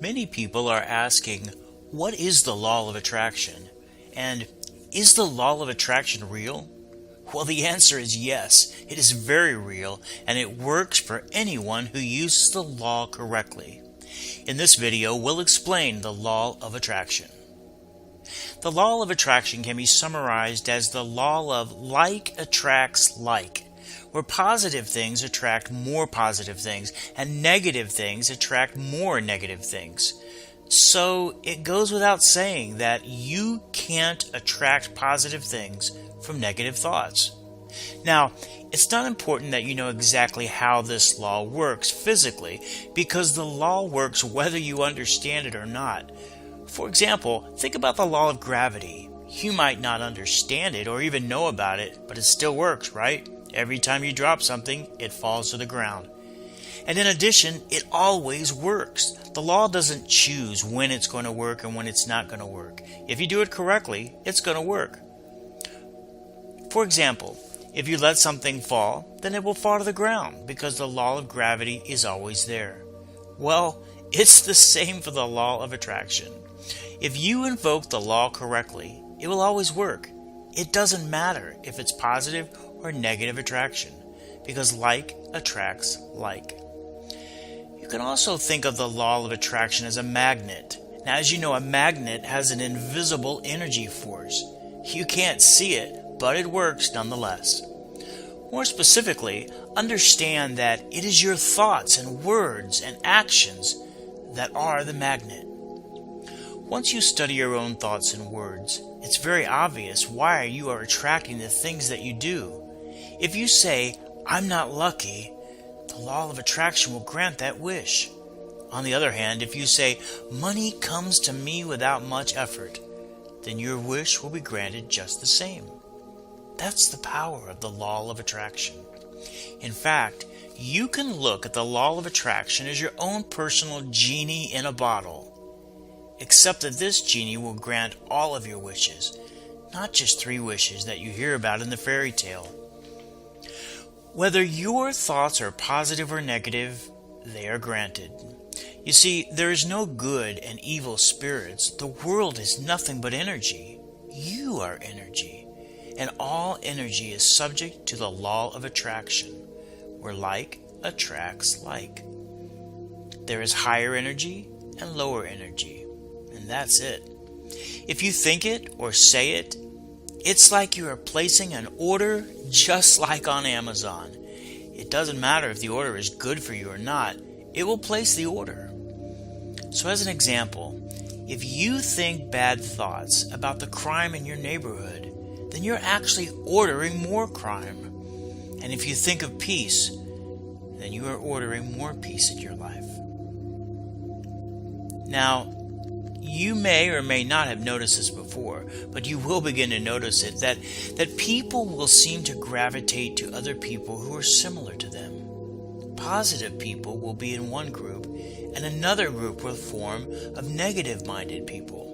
Many people are asking, what is the law of attraction? And is the law of attraction real? Well, the answer is yes. It is very real, and it works for anyone who uses the law correctly. In this video, we'll explain the law of attraction. The law of attraction can be summarized as the law of like attracts like, where positive things attract more positive things, and negative things attract more negative things. So it goes without saying that you can't attract positive things from negative thoughts. Now, it's not important that you know exactly how this law works physically, because the law works whether you understand it or not. For example, think about the law of gravity. You might not understand it or even know about it, but it still works, right? Every time you drop something, it falls to the ground. And in addition, it always works. The law doesn't choose when it's going to work and when it's not going to work. If you do it correctly, it's going to work. For example, if you let something fall, then it will fall to the ground because the law of gravity is always there. Well, it's the same for the law of attraction. If you invoke the law correctly, it will always work. It doesn't matter if it's positive or negative attraction, because like attracts like. You can also think of the law of attraction as a magnet. Now, as you know, a magnet has an invisible energy force. You can't see it, but it works nonetheless. More specifically, understand that it is your thoughts and words and actions that are the magnet. Once you study your own thoughts and words, it's very obvious why you are attracting the things that you do. If you say, "I'm not lucky," the law of attraction will grant that wish. On the other hand, if you say, "Money comes to me without much effort," then your wish will be granted just the same. That's the power of the law of attraction. In fact, you can look at the law of attraction as your own personal genie in a bottle. Except that this genie will grant all of your wishes, not just 3 wishes that you hear about in the fairy tale. Whether your thoughts are positive or negative, they are granted. You see, there is no good and evil spirits. The world is nothing but energy. You are energy. And all energy is subject to the law of attraction, where like attracts like. There is higher energy and lower energy, and that's it. If you think it or say it, it's like you are placing an order just like on Amazon. It doesn't matter if the order is good for you or not, it will place the order. So as an example, if you think bad thoughts about the crime in your neighborhood, then you're actually ordering more crime. And if you think of peace, then you are ordering more peace in your life. Now, you may or may not have noticed this before, but you will begin to notice it, that people will seem to gravitate to other people who are similar to them. Positive people will be in one group, and another group will form of negative-minded people.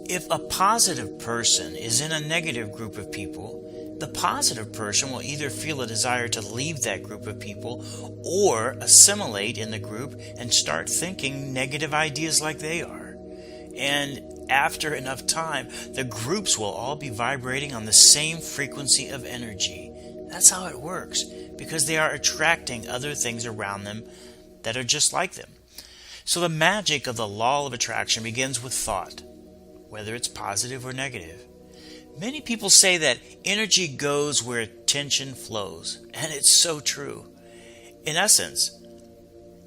If a positive person is in a negative group of people, the positive person will either feel a desire to leave that group of people or assimilate in the group and start thinking negative ideas like they are. And after enough time, the groups will all be vibrating on the same frequency of energy. That's how it works, because they are attracting other things around them that are just like them. So the magic of the law of attraction begins with thought, whether it's positive or negative. Many people say that energy goes where attention flows, and it's so true. In essence,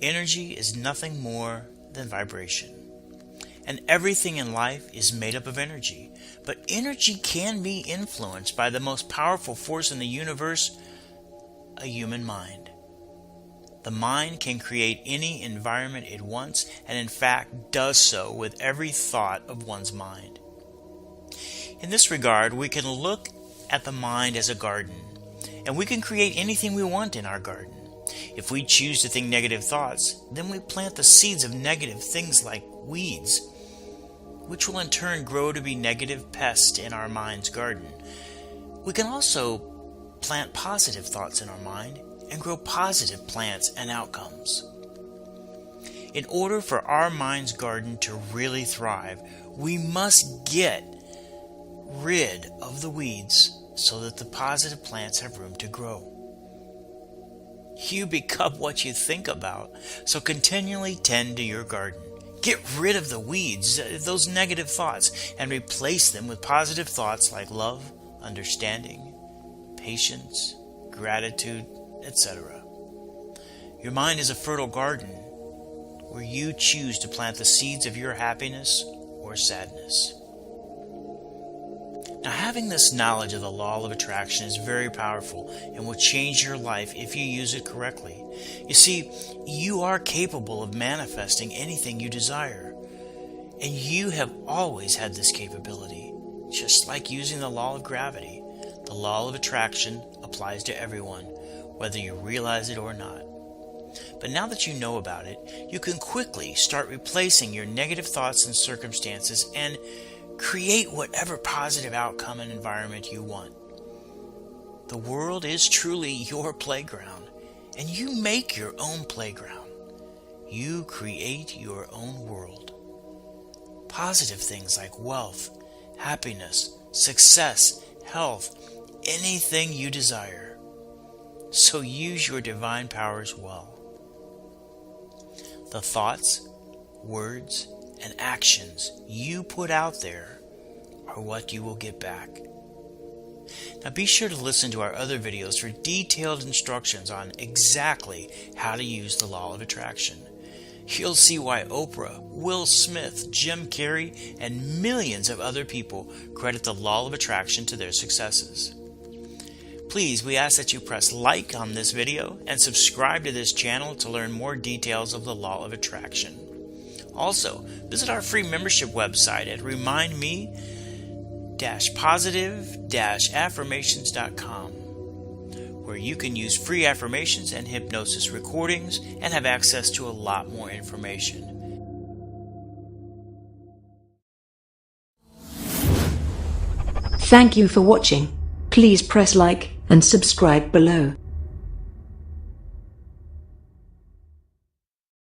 energy is nothing more than vibration. And everything in life is made up of energy. But energy can be influenced by the most powerful force in the universe, a human mind. The mind can create any environment it wants, and in fact does so with every thought of one's mind. In this regard, we can look at the mind as a garden, and we can create anything we want in our garden. If we choose to think negative thoughts, then we plant the seeds of negative things like weeds, which will in turn grow to be negative pests in our mind's garden. We can also plant positive thoughts in our mind and grow positive plants and outcomes. In order for our mind's garden to really thrive, we must get rid of the weeds so that the positive plants have room to grow. You become what you think about, so continually tend to your garden. Get rid of the weeds, those negative thoughts, and replace them with positive thoughts like love, understanding, patience, gratitude, etc. Your mind is a fertile garden where you choose to plant the seeds of your happiness or sadness. Now, having this knowledge of the law of attraction is very powerful and will change your life if you use it correctly. You see, you are capable of manifesting anything you desire, and you have always had this capability. Just like using the law of gravity, the law of attraction applies to everyone, whether you realize it or not. But now that you know about it, you can quickly start replacing your negative thoughts and circumstances and create whatever positive outcome and environment you want. The world is truly your playground, and you make your own playground. You create your own world. Positive things like wealth, happiness, success, health, anything you desire. So use your divine powers well. The thoughts, words, and actions you put out there are what you will get back. Now be sure to listen to our other videos for detailed instructions on exactly how to use the law of attraction. You'll see why Oprah, Will Smith, Jim Carrey, and millions of other people credit the law of attraction to their successes. Please, we ask that you press like on this video and subscribe to this channel to learn more details of the law of attraction. Also, visit our free membership website at remindme-positive-affirmations.com, where you can use free affirmations and hypnosis recordings and have access to a lot more information. Thank you for watching. Please press like and subscribe below.